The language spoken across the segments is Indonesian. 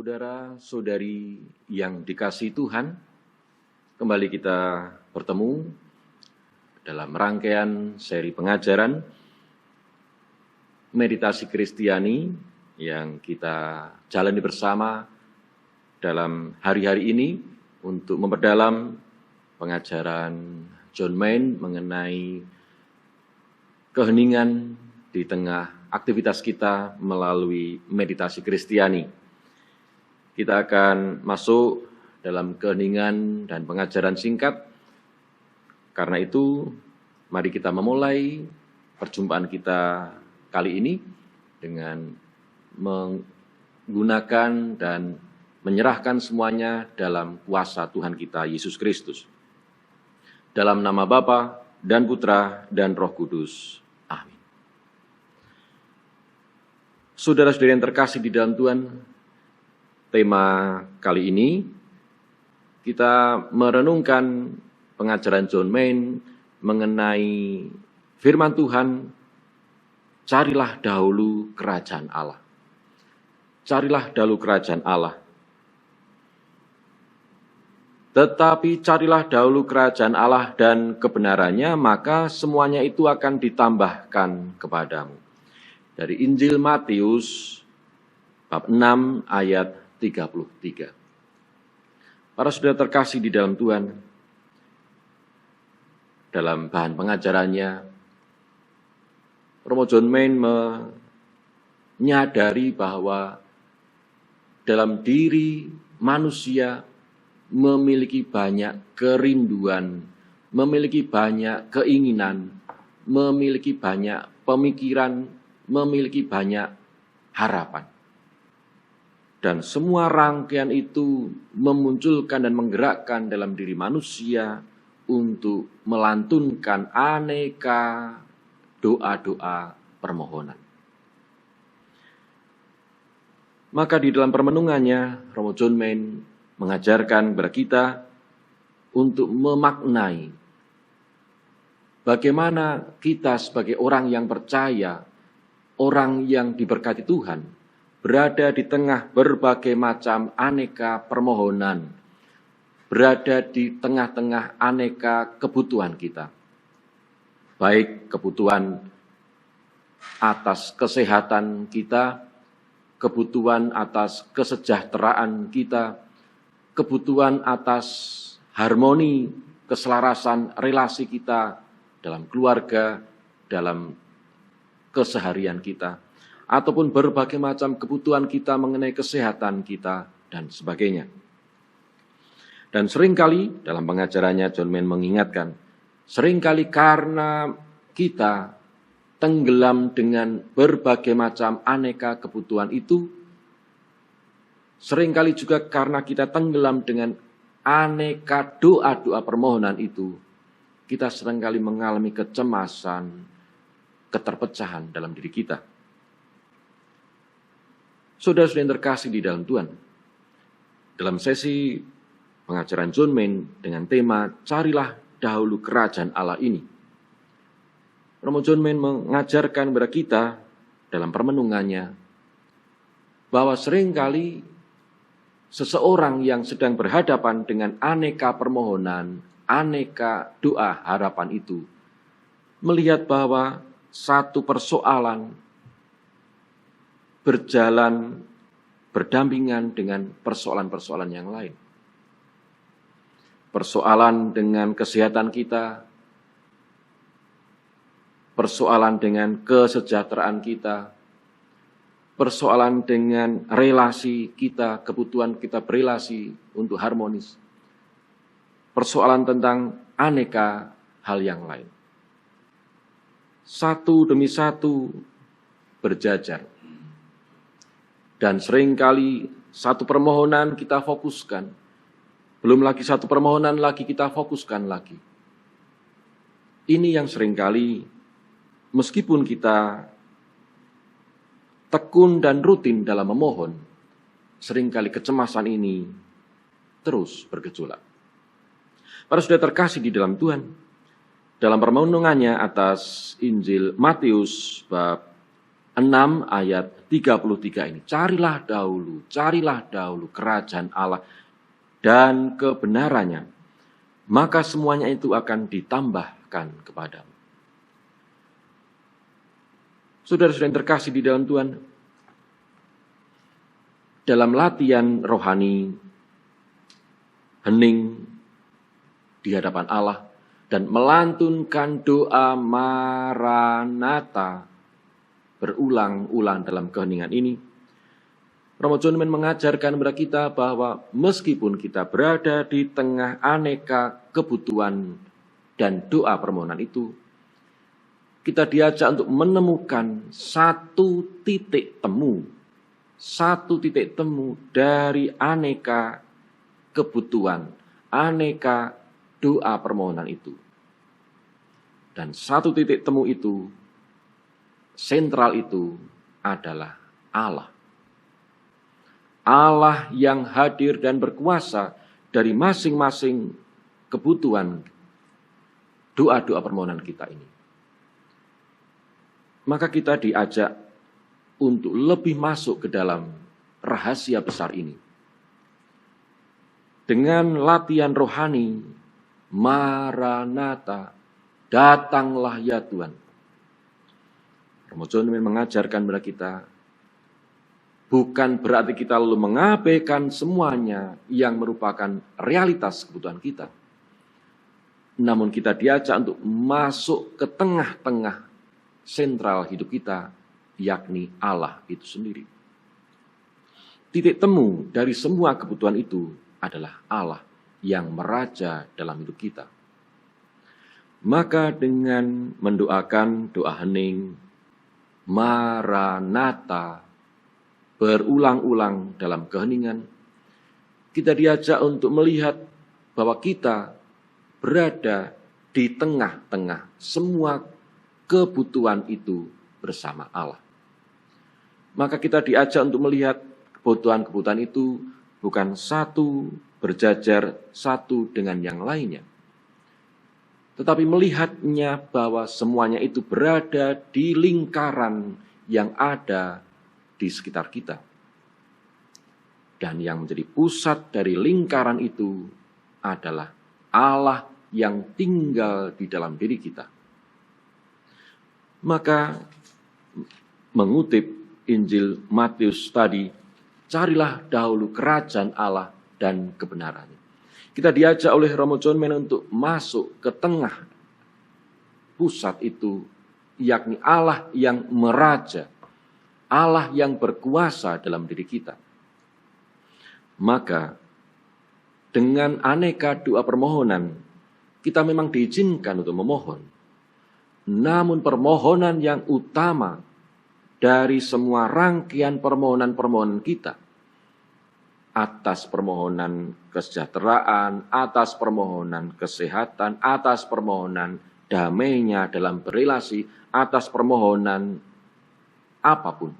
Saudara-saudari yang dikasihi Tuhan, kembali kita bertemu dalam rangkaian seri pengajaran Meditasi Kristiani yang kita jalani bersama dalam hari-hari ini untuk memperdalam pengajaran John Main mengenai keheningan di tengah aktivitas kita melalui meditasi Kristiani. Kita akan masuk dalam keheningan dan pengajaran singkat. Karena itu, mari kita memulai perjumpaan kita kali ini dengan menggunakan dan menyerahkan semuanya dalam kuasa Tuhan kita Yesus Kristus. Dalam nama Bapa dan Putra dan Roh Kudus. Amin. Saudara-saudari yang terkasih di dalam Tuhan, tema kali ini kita merenungkan pengajaran John Main mengenai firman Tuhan, carilah dahulu kerajaan Allah. Carilah dahulu kerajaan Allah. Tetapi carilah dahulu kerajaan Allah dan kebenarannya, maka semuanya itu akan ditambahkan kepadamu. Dari Injil Matius, bab 6 ayat 33. Para saudara terkasih di dalam Tuhan, dalam bahan pengajarannya, Romo John Main menyadari bahwa dalam diri manusia memiliki banyak kerinduan, memiliki banyak keinginan, memiliki banyak pemikiran, memiliki banyak harapan. Dan semua rangkaian itu memunculkan dan menggerakkan dalam diri manusia untuk melantunkan aneka doa-doa permohonan. Maka di dalam permenungannya, Romo John Main mengajarkan kepada kita untuk memaknai bagaimana kita sebagai orang yang percaya, orang yang diberkati Tuhan, berada di tengah berbagai macam aneka permohonan, berada di tengah-tengah aneka kebutuhan kita. Baik kebutuhan atas kesehatan kita, kebutuhan atas kesejahteraan kita, kebutuhan atas harmoni, keselarasan relasi kita dalam keluarga, dalam keseharian kita, ataupun berbagai macam kebutuhan kita mengenai kesehatan kita, dan sebagainya. Dan seringkali dalam pengajarannya John Main mengingatkan, seringkali karena kita tenggelam dengan berbagai macam aneka kebutuhan itu, seringkali juga karena kita tenggelam dengan aneka doa-doa permohonan itu, kita seringkali mengalami kecemasan, keterpecahan dalam diri kita. Saudara-saudara yang terkasih di dalam Tuhan, dalam sesi pengajaran John Main dengan tema carilah dahulu kerajaan Allah ini, Romo John Main mengajarkan kepada kita dalam permenungannya bahwa seringkali seseorang yang sedang berhadapan dengan aneka permohonan, aneka doa harapan itu, melihat bahwa satu persoalan berjalan berdampingan dengan persoalan-persoalan yang lain. Persoalan dengan kesehatan kita, persoalan dengan kesejahteraan kita, persoalan dengan relasi kita, kebutuhan kita berelasi untuk harmonis, persoalan tentang aneka hal yang lain. Satu demi satu berjajar. Dan seringkali satu permohonan kita fokuskan, belum lagi satu permohonan lagi kita fokuskan lagi. Ini yang seringkali meskipun kita tekun dan rutin dalam memohon, seringkali kecemasan ini terus bergejolak. Para saudara terkasih di dalam Tuhan, dalam permenungannya atas Injil Matius bab 6 ayat 33 ini. Carilah dahulu kerajaan Allah dan kebenarannya, maka semuanya itu akan ditambahkan kepadamu. Saudara-saudara yang terkasih di dalam Tuhan, dalam latihan rohani, hening di hadapan Allah, dan melantunkan doa Maranatha berulang-ulang dalam keheningan ini, Romo John Newman mengajarkan kepada kita bahwa meskipun kita berada di tengah aneka kebutuhan dan doa permohonan itu, kita diajak untuk menemukan satu titik temu dari aneka kebutuhan, aneka doa permohonan itu. Dan satu titik temu itu, sentral itu adalah Allah. Allah yang hadir dan berkuasa dari masing-masing kebutuhan doa-doa permohonan kita ini. Maka kita diajak untuk lebih masuk ke dalam rahasia besar ini. Dengan latihan rohani, Maranatha, datanglah ya Tuhan. Romo John mengajarkan kepada kita, bukan berarti kita lalu mengabaikan semuanya yang merupakan realitas kebutuhan kita. Namun kita diajak untuk masuk ke tengah-tengah sentral hidup kita, yakni Allah itu sendiri. Titik temu dari semua kebutuhan itu adalah Allah yang meraja dalam hidup kita. Maka dengan mendoakan doa hening, Maranatha, berulang-ulang dalam keheningan, kita diajak untuk melihat bahwa kita berada di tengah-tengah semua kebutuhan itu bersama Allah. Maka kita diajak untuk melihat kebutuhan-kebutuhan itu bukan satu berjajar satu dengan yang lainnya, tetapi melihatnya bahwa semuanya itu berada di lingkaran yang ada di sekitar kita. Dan yang menjadi pusat dari lingkaran itu adalah Allah yang tinggal di dalam diri kita. Maka mengutip Injil Matius tadi, carilah dahulu kerajaan Allah dan kebenarannya. Kita diajak oleh Romo John Newman untuk masuk ke tengah pusat itu, yakni Allah yang meraja, Allah yang berkuasa dalam diri kita. Maka dengan aneka doa permohonan, kita memang diizinkan untuk memohon. Namun permohonan yang utama dari semua rangkaian permohonan-permohonan kita, atas permohonan kesejahteraan, atas permohonan kesehatan, atas permohonan damainya dalam berelasi, atas permohonan apapun.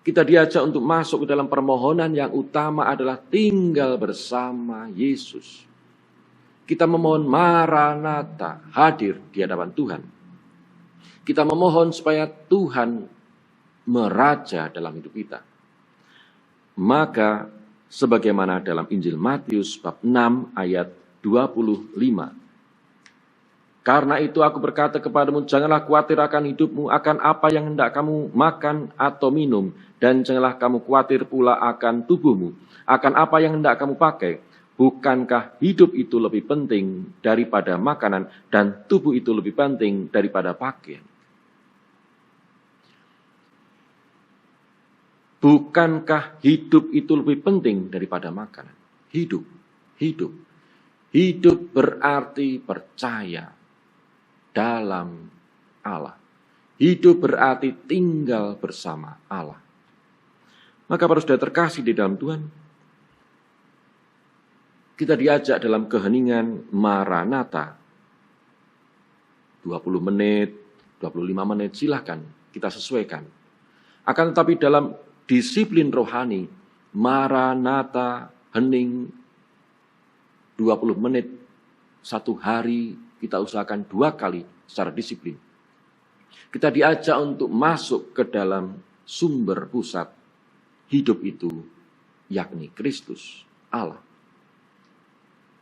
Kita diajak untuk masuk ke dalam permohonan yang utama adalah tinggal bersama Yesus. Kita memohon Maranatha, hadir di hadapan Tuhan. Kita memohon supaya Tuhan meraja dalam hidup kita. Maka sebagaimana dalam Injil Matius bab 6 ayat 25. Karena itu aku berkata kepadamu, janganlah khawatir akan hidupmu, akan apa yang hendak kamu makan atau minum, dan janganlah kamu khawatir pula akan tubuhmu, akan apa yang hendak kamu pakai. Bukankah hidup itu lebih penting daripada makanan, dan tubuh itu lebih penting daripada pakaian? Bukankah hidup itu lebih penting daripada makanan? Hidup. Hidup berarti percaya dalam Allah. Hidup berarti tinggal bersama Allah. Maka para saudara terkasih di dalam Tuhan, kita diajak dalam keheningan Maranatha. 20 menit, 25 menit, silahkan kita sesuaikan. Akan tetapi dalam disiplin rohani, Maranatha, hening, 20 menit, 1 hari, kita usahakan 2 kali secara disiplin. Kita diajak untuk masuk ke dalam sumber pusat hidup itu, yakni Kristus, Allah.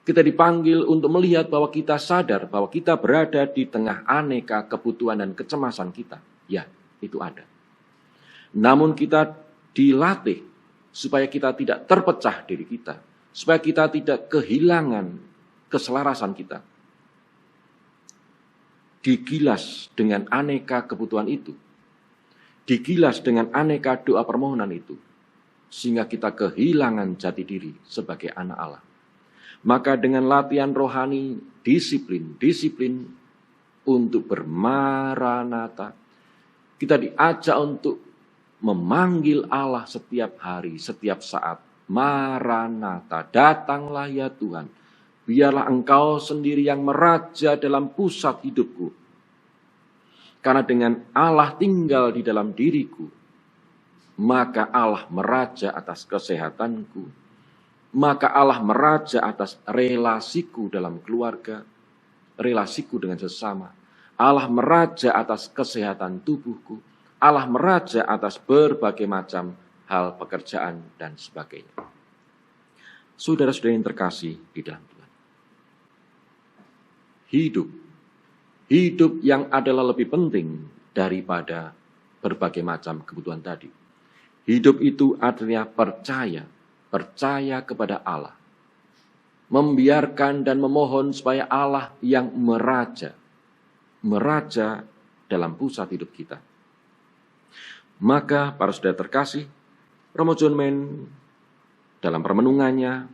Kita dipanggil untuk melihat bahwa kita sadar bahwa kita berada di tengah aneka kebutuhan dan kecemasan kita. Ya, itu ada. Namun kita dilatih supaya kita tidak terpecah diri kita, supaya kita tidak kehilangan keselarasan kita. Digilas dengan aneka kebutuhan itu, digilas dengan aneka doa permohonan itu, sehingga kita kehilangan jati diri sebagai anak Allah. Maka dengan latihan rohani, disiplin untuk bermaranatha, kita diajak untuk memanggil Allah setiap hari, setiap saat. Maranatha, datanglah ya Tuhan. Biarlah Engkau sendiri yang meraja dalam pusat hidupku. Karena dengan Allah tinggal di dalam diriku, maka Allah meraja atas kesehatanku. Maka Allah meraja atas relasiku dalam keluarga, relasiku dengan sesama. Allah meraja atas kesehatan tubuhku. Allah meraja atas berbagai macam hal pekerjaan dan sebagainya. Saudara-saudara yang terkasih di dalam Tuhan. Hidup yang adalah lebih penting daripada berbagai macam kebutuhan tadi. Hidup itu artinya percaya kepada Allah. Membiarkan dan memohon supaya Allah yang meraja dalam pusat hidup kita. Maka para saudara terkasih, Romo John Mann dalam permenungannya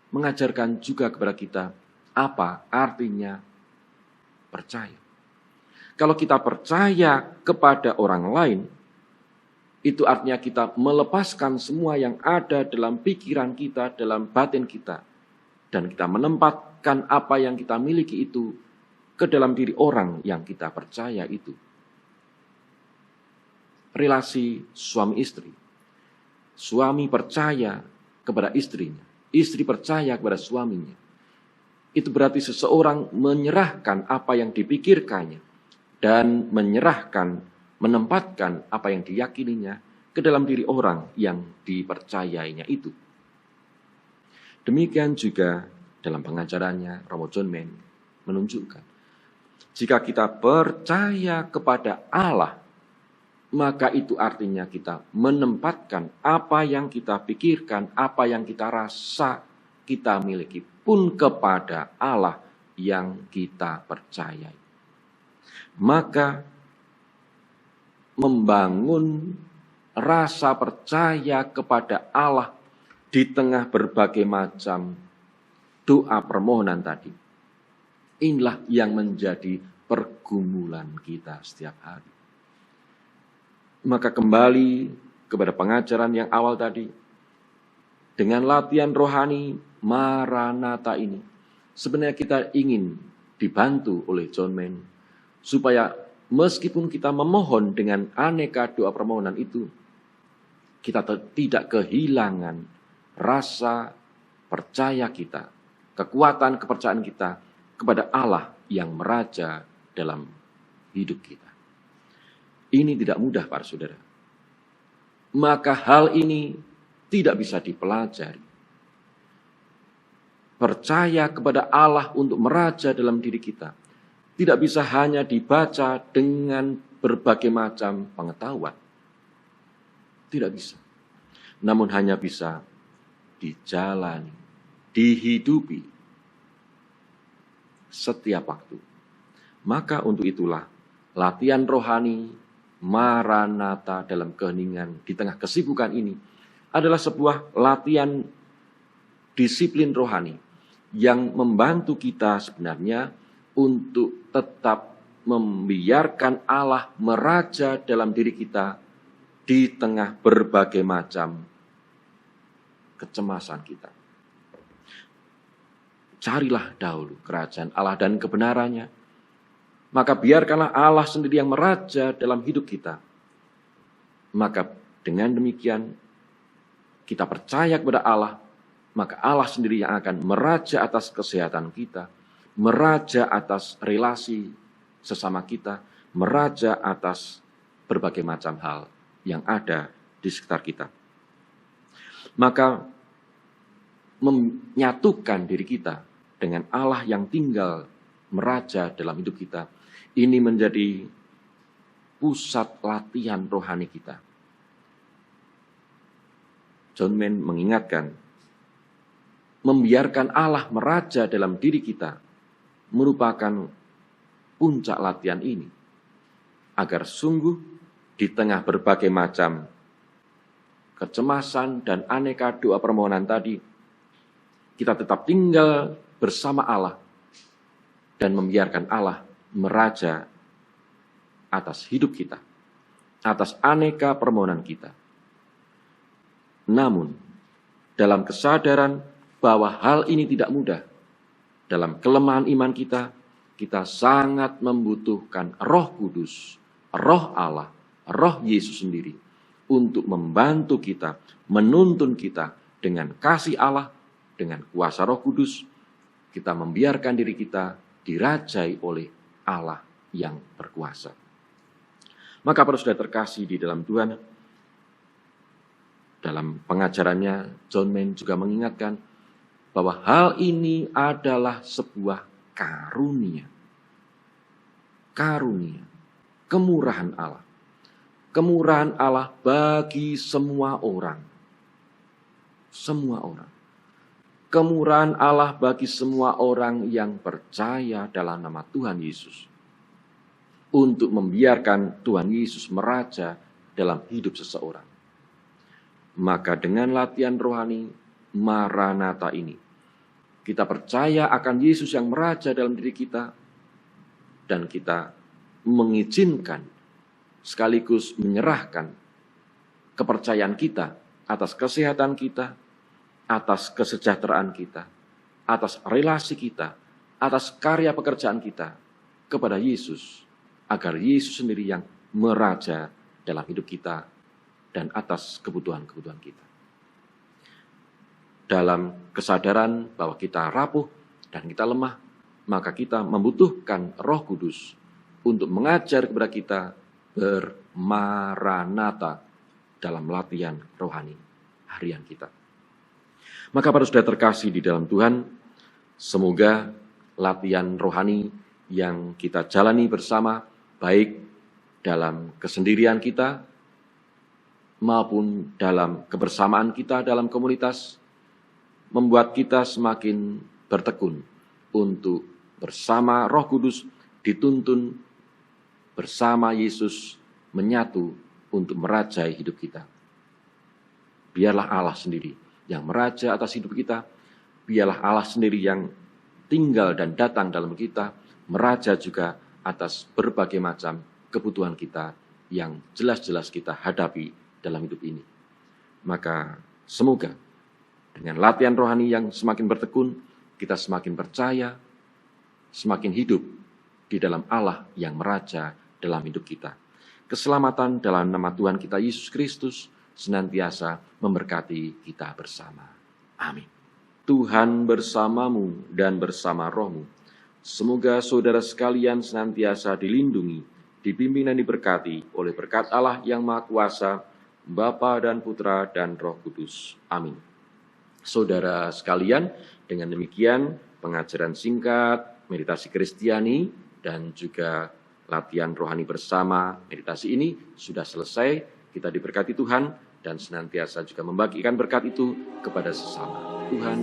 mengajarkan juga kepada kita apa artinya percaya. Kalau kita percaya kepada orang lain, itu artinya kita melepaskan semua yang ada dalam pikiran kita, dalam batin kita. Dan kita menempatkan apa yang kita miliki itu ke dalam diri orang yang kita percaya itu. Relasi suami istri. Suami percaya kepada istrinya. Istri percaya kepada suaminya. Itu berarti seseorang menyerahkan apa yang dipikirkannya. Dan menempatkan apa yang diyakininya ke dalam diri orang yang dipercayainya itu. Demikian juga dalam pengajarannya, Romo John Mann menunjukkan, jika kita percaya kepada Allah, maka itu artinya kita menempatkan apa yang kita pikirkan, apa yang kita rasa kita miliki pun kepada Allah yang kita percayai. Maka membangun rasa percaya kepada Allah di tengah berbagai macam doa permohonan tadi. Inilah yang menjadi pergumulan kita setiap hari. Maka kembali kepada pengajaran yang awal tadi, dengan latihan rohani Maranatha ini, sebenarnya kita ingin dibantu oleh John Mann supaya meskipun kita memohon dengan aneka doa permohonan itu, kita tidak kehilangan rasa percaya kita, kekuatan kepercayaan kita kepada Allah yang meraja dalam hidup kita. Ini tidak mudah para saudara. Maka hal ini tidak bisa dipelajari. Percaya kepada Allah untuk meraja dalam diri kita tidak bisa hanya dibaca dengan berbagai macam pengetahuan. Tidak bisa. Namun hanya bisa dijalani, dihidupi setiap waktu. Maka untuk itulah latihan rohani Maranatha dalam keheningan di tengah kesibukan ini adalah sebuah latihan disiplin rohani yang membantu kita sebenarnya untuk tetap membiarkan Allah meraja dalam diri kita di tengah berbagai macam kecemasan kita. Carilah dahulu kerajaan Allah dan kebenarannya, maka biarkanlah Allah sendiri yang meraja dalam hidup kita. Maka dengan demikian kita percaya kepada Allah, maka Allah sendiri yang akan meraja atas kesehatan kita, meraja atas relasi sesama kita, meraja atas berbagai macam hal yang ada di sekitar kita. Maka menyatukan diri kita dengan Allah yang tinggal meraja dalam hidup kita, ini menjadi pusat latihan rohani kita. John Main mengingatkan, membiarkan Allah meraja dalam diri kita merupakan puncak latihan ini, agar sungguh di tengah berbagai macam kecemasan dan aneka doa permohonan tadi, kita tetap tinggal bersama Allah dan membiarkan Allah meraja atas hidup kita, atas aneka permohonan kita. Namun, dalam kesadaran bahwa hal ini tidak mudah, dalam kelemahan iman kita, kita sangat membutuhkan Roh Kudus, Roh Allah, Roh Yesus sendiri, untuk membantu kita, menuntun kita dengan kasih Allah, dengan kuasa Roh Kudus. Kita membiarkan diri kita dirajai oleh Allah yang berkuasa. Maka para saudara terkasih di dalam Tuhan, dalam pengajarannya John Main juga mengingatkan bahwa hal ini adalah sebuah karunia. Karunia, kemurahan Allah. Kemurahan Allah bagi semua orang. Semua orang. Kemurahan Allah bagi semua orang yang percaya dalam nama Tuhan Yesus. Untuk membiarkan Tuhan Yesus meraja dalam hidup seseorang. Maka dengan latihan rohani Maranatha ini, kita percaya akan Yesus yang meraja dalam diri kita, dan kita mengizinkan sekaligus menyerahkan kepercayaan kita atas kesehatan kita, atas kesejahteraan kita, atas relasi kita, atas karya pekerjaan kita kepada Yesus, agar Yesus sendiri yang meraja dalam hidup kita dan atas kebutuhan-kebutuhan kita. Dalam kesadaran bahwa kita rapuh dan kita lemah, maka kita membutuhkan Roh Kudus untuk mengajar kepada kita bermaranatha dalam latihan rohani harian kita. Maka para saudara terkasih di dalam Tuhan, semoga latihan rohani yang kita jalani bersama, baik dalam kesendirian kita maupun dalam kebersamaan kita dalam komunitas, membuat kita semakin bertekun untuk bersama Roh Kudus dituntun bersama Yesus menyatu untuk merajai hidup kita. Biarlah Allah sendiri yang meraja atas hidup kita, biarlah Allah sendiri yang tinggal dan datang dalam kita, meraja juga atas berbagai macam kebutuhan kita yang jelas-jelas kita hadapi dalam hidup ini. Maka semoga dengan latihan rohani yang semakin bertekun, kita semakin percaya, semakin hidup di dalam Allah yang meraja dalam hidup kita. Keselamatan dalam nama Tuhan kita Yesus Kristus senantiasa memberkati kita bersama. Amin. Tuhan bersamamu dan bersama rohmu. Semoga saudara sekalian senantiasa dilindungi, dipimpin dan diberkati oleh berkat Allah yang Maha Kuasa, Bapa dan Putra dan Roh Kudus. Amin. Saudara sekalian, dengan demikian pengajaran singkat, meditasi Kristiani, dan juga latihan rohani bersama meditasi ini sudah selesai. Kita diberkati Tuhan dan senantiasa juga membagikan berkat itu kepada sesama. Tuhan